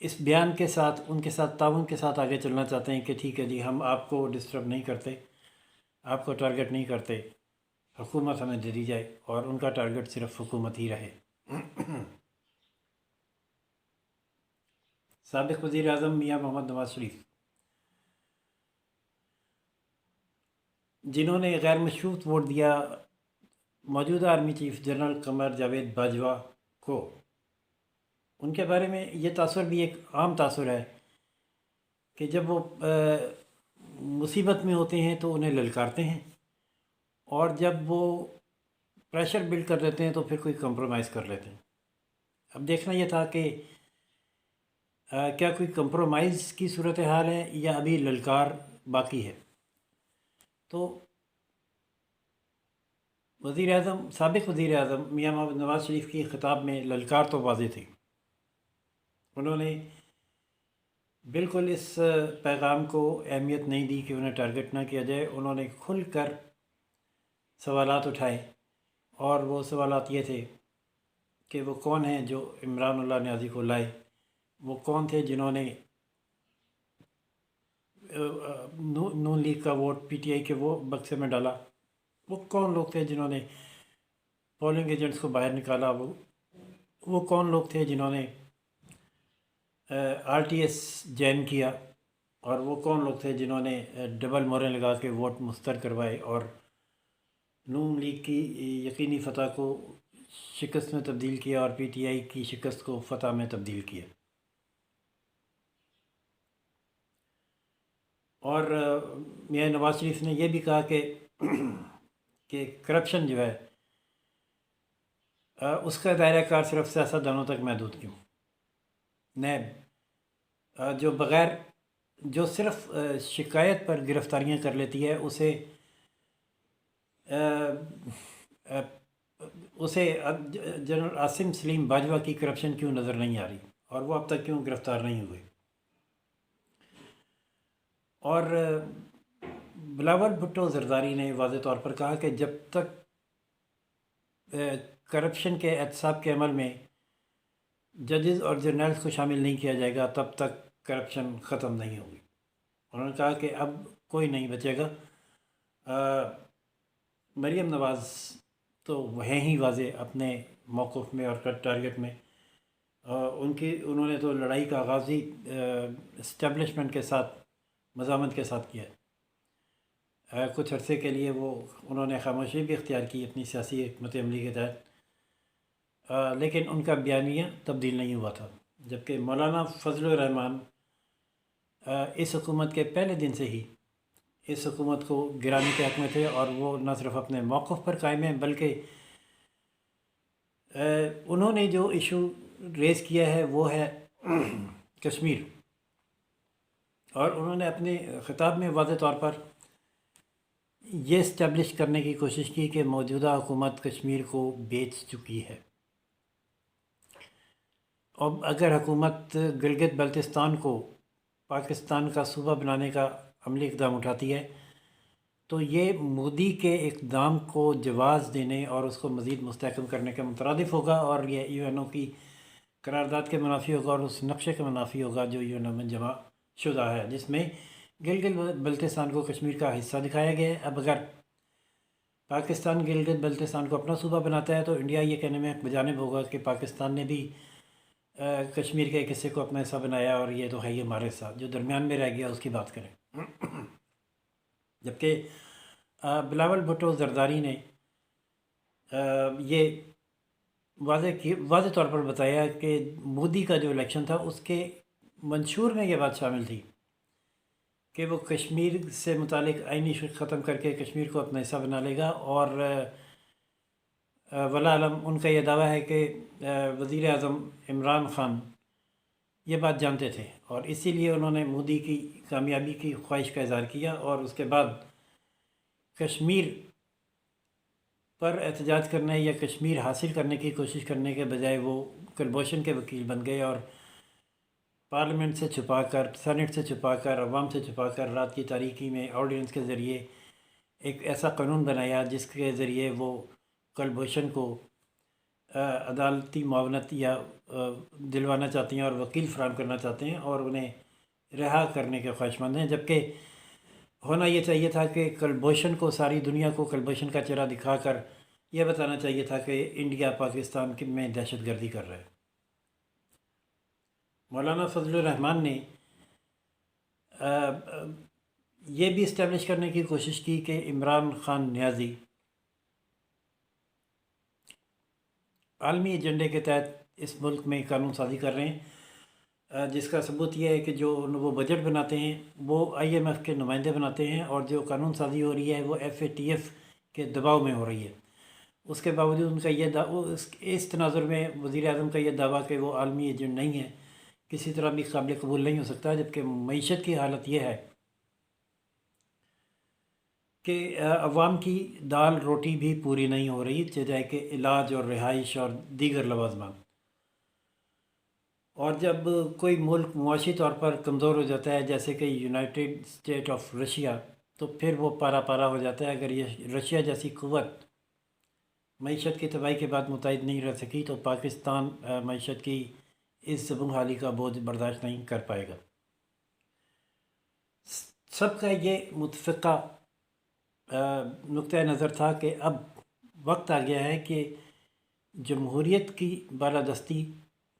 اس بیان کے ساتھ ان کے ساتھ تعاون کے ساتھ آگے چلنا چاہتے ہیں کہ ٹھیک ہے جی، ہم آپ کو ڈسٹرب نہیں کرتے، آپ کو ٹارگٹ نہیں کرتے، حکومت ہمیں دے دی جائے اور ان کا ٹارگٹ صرف حکومت ہی رہے۔ سابق وزیر اعظم میاں محمد نواز شریف، جنہوں نے غیر مشروط ووٹ دیا موجودہ army chief general Qamar Javed Bajwa کو، ان کے بارے میں یہ تاثر بھی ایک عام تاثر ہے کہ جب وہ مصیبت میں ہوتے ہیں تو انہیں للکارتے ہیں، اور جب وہ پریشر بلڈ کر لیتے ہیں تو پھر کوئی کمپرومائز کر لیتے ہیں۔ اب دیکھنا یہ تھا کہ کیا کوئی کمپرومائز کی صورتحال ہے یا ابھی للکار باقی ہے۔ تو سابق وزیر اعظم میاں محمد نواز شریف کی خطاب میں للکار تو واضح تھی۔ انہوں نے بالکل اس پیغام کو اہمیت نہیں دی کہ انہیں ٹارگٹ نہ کیا جائے۔ انہوں نے کھل کر سوالات اٹھائے، اور وہ سوالات یہ تھے کہ وہ کون ہیں جو عمران اللہ نیازی کو لائے، وہ کون تھے جنہوں نے نون لیگ کا ووٹ پی ٹی آئی کے وہ بکسے میں ڈالا، وہ کون لوگ تھے جنہوں نے پولنگ ایجنٹس کو باہر نکالا، وہ کون لوگ تھے جنہوں نے آر ٹی ایس جین کیا، اور وہ کون لوگ تھے جنہوں نے ڈبل موریں لگا کے ووٹ مستر کروائے اور نون لیگ کی یقینی فتح کو شکست میں تبدیل کیا اور پی ٹی آئی کی شکست کو فتح میں تبدیل کیا۔ اور میاں نواز شریف نے یہ بھی کہا کہ کرپشن جو ہے اس کا دائرہ کار صرف سیاستدانوں تک محدود کیوں، نیب جو صرف شکایت پر گرفتاریاں کر لیتی ہے، اسے جنرل عاصم سلیم باجوہ کی کرپشن کیوں نظر نہیں آ رہی، اور وہ اب تک کیوں گرفتار نہیں ہوئے۔ اور بلاول بھٹو زرداری نے واضح طور پر کہا کہ جب تک کرپشن کے احتساب کے عمل میں ججز اور جرنلز کو شامل نہیں کیا جائے گا تب تک کرپشن ختم نہیں ہوگی۔ انہوں نے کہا کہ اب کوئی نہیں بچے گا۔ مریم نواز تو ہیں ہی واضح اپنے موقف میں اور ٹارگٹ میں، انہوں نے تو لڑائی کا آغاز ہی اسٹیبلشمنٹ کے ساتھ، مزاحمت کے ساتھ کیا ہے۔ کچھ عرصے کے لیے انہوں نے خاموشی بھی اختیار کی اپنی سیاسی حکمت عملی کے تحت، لیکن ان کا بیانیہ تبدیل نہیں ہوا تھا، جبکہ مولانا فضل الرحمان اس حکومت کے پہلے دن سے ہی اس حکومت کو گرانے کے حق میں تھے، اور وہ نہ صرف اپنے موقف پر قائم ہیں بلکہ انہوں نے جو ایشو ریز کیا ہے وہ ہے کشمیر، اور انہوں نے اپنے خطاب میں واضح طور پر یہ اسٹیبلش کرنے کی کوشش کی کہ موجودہ حکومت کشمیر کو بیچ چکی ہے۔ اب اگر حکومت گلگت بلتستان کو پاکستان کا صوبہ بنانے کا عملی اقدام اٹھاتی ہے تو یہ مودی کے اقدام کو جواز دینے اور اس کو مزید مستحکم کرنے کے مترادف ہوگا، اور یہ یو این او کی قرارداد کے منافی ہوگا اور اس نقشے کے منافی ہوگا جو یو این او میں جمع شدہ ہے، جس میں گلگت بلتستان کو کشمیر کا حصہ دکھایا گیا ہے۔ اب اگر پاکستان گلگت بلتستان کو اپنا صوبہ بناتا ہے تو انڈیا یہ کہنے میں بجانب ہوگا کہ پاکستان نے بھی کشمیر کے ایک حصے کو اپنا حصہ بنایا اور یہ تو ہے ہی ہمارے ساتھ، جو درمیان میں رہ گیا اس کی بات کریں۔ جبکہ بلاول بھٹو زرداری نے یہ واضح طور پر بتایا کہ مودی کا جو الیکشن تھا اس کے منشور میں یہ بات شامل تھی کہ وہ کشمیر سے متعلق آئینی شق ختم کر کے کشمیر کو اپنا حصہ بنا لے گا، اور ولا علم ان کا یہ دعویٰ ہے کہ وزیر اعظم عمران خان یہ بات جانتے تھے، اور اسی لیے انہوں نے مودی کی کامیابی کی خواہش کا اظہار کیا، اور اس کے بعد کشمیر پر احتجاج کرنے یا کشمیر حاصل کرنے کی کوشش کرنے کے بجائے وہ کلبھوشن کے وکیل بن گئے، اور پارلیمنٹ سے چھپا کر، سینٹ سے چھپا کر، عوام سے چھپا کر رات کی تاریکی میں آرڈیننس کے ذریعے ایک ایسا قانون بنایا جس کے ذریعے وہ کلبھوشن کو عدالتی معاونت یا دلوانا چاہتے ہیں اور وکیل فراہم کرنا چاہتے ہیں اور انہیں رہا کرنے کے خواہش مند ہیں، جبکہ ہونا یہ چاہیے تھا کہ کلبھوشن کو، ساری دنیا کو کلبھوشن کا چہرہ دکھا کر یہ بتانا چاہیے تھا کہ انڈیا پاکستان میں دہشت گردی کر رہا ہے۔ مولانا فضل الرحمان نے یہ بھی اسٹیبلش کرنے کی کوشش کی کہ عمران خان نیازی عالمی ایجنڈے کے تحت اس ملک میں قانون سازی کر رہے ہیں، جس کا ثبوت یہ ہے کہ جو وہ بجٹ بناتے ہیں وہ IMF کے نمائندے بناتے ہیں، اور جو قانون سازی ہو رہی ہے وہ FATF کے دباؤ میں ہو رہی ہے۔ اس کے باوجود ان کا یہ اس تناظر میں وزیر اعظم کا یہ دعویٰ کہ وہ عالمی ایجنٹ نہیں ہے کسی طرح بھی قابل قبول نہیں ہو سکتا، جبکہ معیشت کی حالت یہ ہے کہ عوام کی دال روٹی بھی پوری نہیں ہو رہی، جائے کہ علاج اور رہائش اور دیگر لوازمات۔ اور جب کوئی ملک معاشی طور پر کمزور ہو جاتا ہے جیسے کہ یونائٹڈ اسٹیٹ آف رشیا، تو پھر وہ پارا پارا ہو جاتا ہے۔ اگر یہ رشیا جیسی قوت معیشت کی تباہی کے بعد متحد نہیں رہ سکی تو پاکستان معیشت کی اس زبوں حالی کا بوجھ برداشت نہیں کر پائے گا۔ سب کا یہ متفقہ نقطہ نظر تھا کہ اب وقت آ گیا ہے کہ جمہوریت کی بالادستی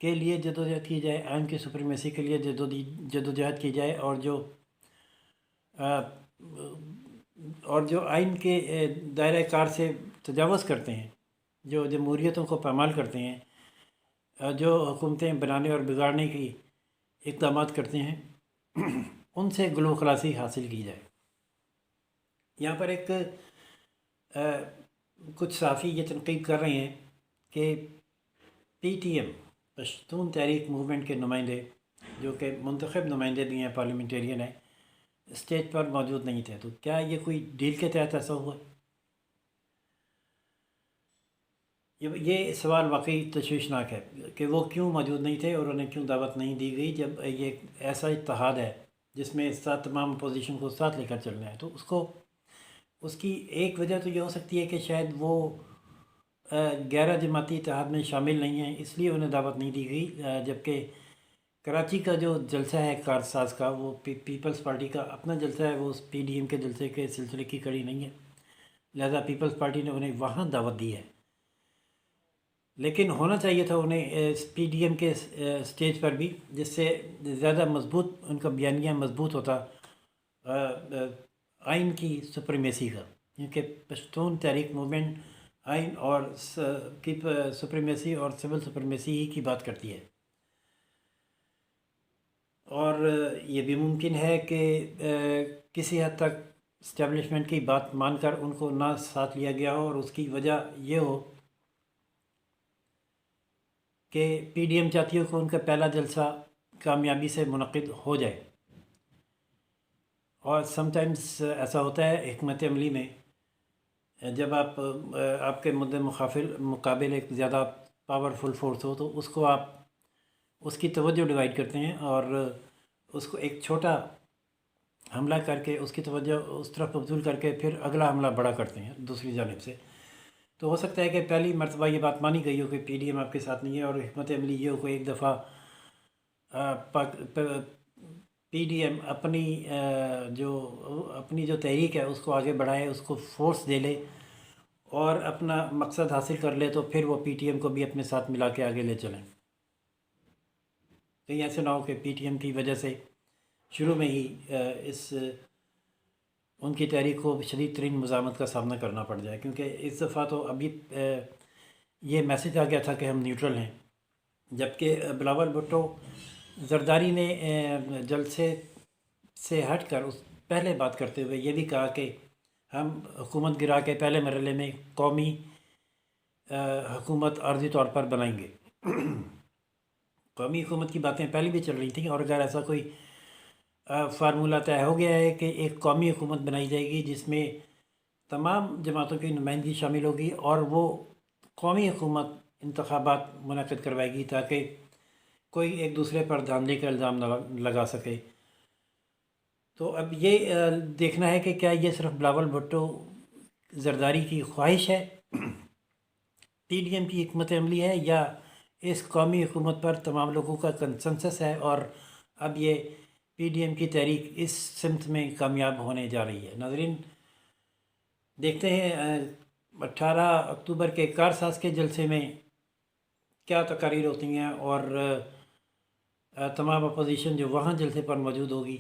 کے لیے جدوجہد کی جائے، آئین کی سپریمیسی کے لیے جدوجہد کی جائے، اور جو آئین کے دائرہ کار سے تجاوز کرتے ہیں، جو جمہوریتوں کو پامال کرتے ہیں، جو حکومتیں بنانے اور بگاڑنے کی اقدامات کرتے ہیں، ان سے گلو خلاصی حاصل کی جائے۔ یہاں پر ایک کچھ صحافی یہ تنقید کر رہے ہیں کہ PTM پشتون تحریک موومنٹ کے نمائندے، جو کہ منتخب نمائندے بھی ہیں، پارلیمنٹیرین ہیں، اسٹیج پر موجود نہیں تھے، تو کیا یہ کوئی ڈیل کے تحت ایسا ہوا؟ یہ سوال واقعی تشویشناک ہے کہ وہ کیوں موجود نہیں تھے اور انہیں کیوں دعوت نہیں دی گئی، جب یہ ایسا اتحاد ہے جس میں ساتھ تمام اپوزیشن کو ساتھ لے کر چلنا ہے۔ تو اس کی ایک وجہ تو یہ ہو سکتی ہے کہ شاید وہ غیر جماعتی اتحاد میں شامل نہیں ہیں، اس لیے انہیں دعوت نہیں دی گئی، جبکہ کراچی کا جو جلسہ ہے کارساز کا، وہ پیپلز پارٹی کا اپنا جلسہ ہے، وہ اس PDM کے جلسے کے سلسلے کی کڑی نہیں ہے، لہذا پیپلز پارٹی نے انہیں وہاں دعوت دی ہے۔ لیکن ہونا چاہیے تھا انہیں PDM کے سٹیج پر بھی، جس سے زیادہ مضبوط ان کا بیانیہ مضبوط ہوتا آئین کی سپریمیسی کا، کیونکہ پشتون تحریک موومنٹ آئین اور کی سپریمیسی اور سول سپریمیسی ہی کی بات کرتی ہے۔ اور یہ بھی ممکن ہے کہ کسی حد تک اسٹیبلشمنٹ کی بات مان کر ان کو نہ ساتھ لیا گیا ہو، اور اس کی وجہ یہ ہو کہ PDM چاہتی ہو کہ ان کا پہلا جلسہ کامیابی سے منعقد ہو جائے۔ اور سم ٹائمز ایسا ہوتا ہے حکمت عملی میں، جب آپ کے مقابل ایک زیادہ پاورفل فورس ہو، تو اس کو آپ اس کی توجہ ڈیوائیڈ کرتے ہیں اور اس کو ایک چھوٹا حملہ کر کے اس کی توجہ اس طرف مبذول کر کے پھر اگلا حملہ بڑا کرتے ہیں دوسری جانب سے۔ تو ہو سکتا ہے کہ پہلی مرتبہ یہ بات مانی گئی ہو کہ PDM آپ کے ساتھ نہیں ہے، اور حکمت عملی یہ ہو کہ ایک دفعہ PDM اپنی جو تحریک ہے اس کو آگے بڑھائے، اس کو فورس دے لے اور اپنا مقصد حاصل کر لے، تو پھر وہ PTM کو بھی اپنے ساتھ ملا کے آگے لے چلیں۔ کہیں ایسے نہ ہو کہ PTM کی وجہ سے شروع میں ہی ان کی تحریک کو شدید ترین مزاحمت کا سامنا کرنا پڑ جائے، کیونکہ اس دفعہ تو ابھی یہ میسج آ گیا تھا کہ ہم نیوٹرل ہیں، جبکہ بلاول بھٹو زرداری نے جلسے سے ہٹ کر پہلے بات کرتے ہوئے یہ بھی کہا کہ ہم حکومت گرا کے پہلے مرحلے میں قومی حکومت عارضی طور پر بنائیں گے۔ قومی حکومت کی باتیں پہلے بھی چل رہی تھیں، اور اگر ایسا کوئی فارمولہ طے ہو گیا ہے کہ ایک قومی حکومت بنائی جائے گی جس میں تمام جماعتوں کی نمائندگی شامل ہوگی، اور وہ قومی حکومت انتخابات منعقد کروائے گی تاکہ کوئی ایک دوسرے پر دھاندلی کا الزام نہ لگا سکے۔ تو اب یہ دیکھنا ہے کہ کیا یہ صرف بلاول بھٹو زرداری کی خواہش ہے، PDM کی حکمت عملی ہے یا اس قومی حکومت پر تمام لوگوں کا کنسنسس ہے اور اب یہ PDM کی تحریک اس سمت میں کامیاب ہونے جا رہی ہے؟ ناظرین دیکھتے ہیں 18 اکتوبر کے کارساز کے جلسے میں کیا تقاریر ہوتی ہیں اور تمام اپوزیشن جو وہاں جلسے پر موجود ہوگی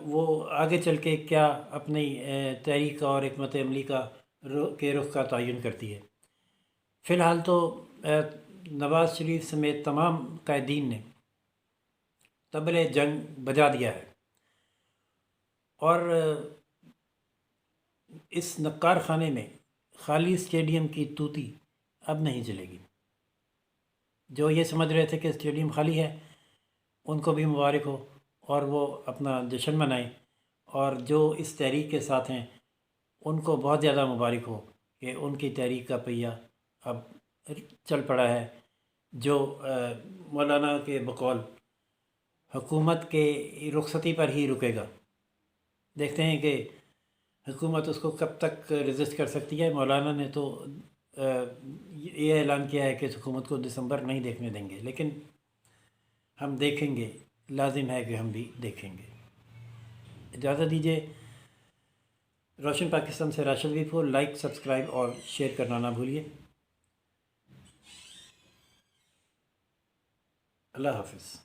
وہ آگے چل کے کیا اپنی تحریک اور حکمت عملی کے رخ کا تعین کرتی ہے۔ فی الحال تو نواز شریف سمیت تمام قائدین نے طبلِ جنگ بجا دیا ہے اور اس نقار خانے میں خالی اسٹیڈیم کی طوطی اب نہیں چلے گی۔ جو یہ سمجھ رہے تھے کہ اسٹیڈیم خالی ہے ان کو بھی مبارک ہو اور وہ اپنا جشن منائیں، اور جو اس تحریک کے ساتھ ہیں ان کو بہت زیادہ مبارک ہو کہ ان کی تحریک کا پہیہ اب چل پڑا ہے، جو مولانا کے بقول حکومت کے رخصتی پر ہی رکے گا۔ دیکھتے ہیں کہ حکومت اس کو کب تک ریزسٹ کر سکتی ہے۔ مولانا نے تو یہ اعلان کیا ہے کہ اس حکومت کو دسمبر نہیں دیکھنے دیں گے، لیکن ہم دیکھیں گے، لازم ہے کہ ہم بھی دیکھیں گے۔ اجازت دیجیے، روشن پاکستان سے راشد ویپور، لائک، سبسکرائب اور شیئر کرنا نہ بھولیے۔ اللہ حافظ۔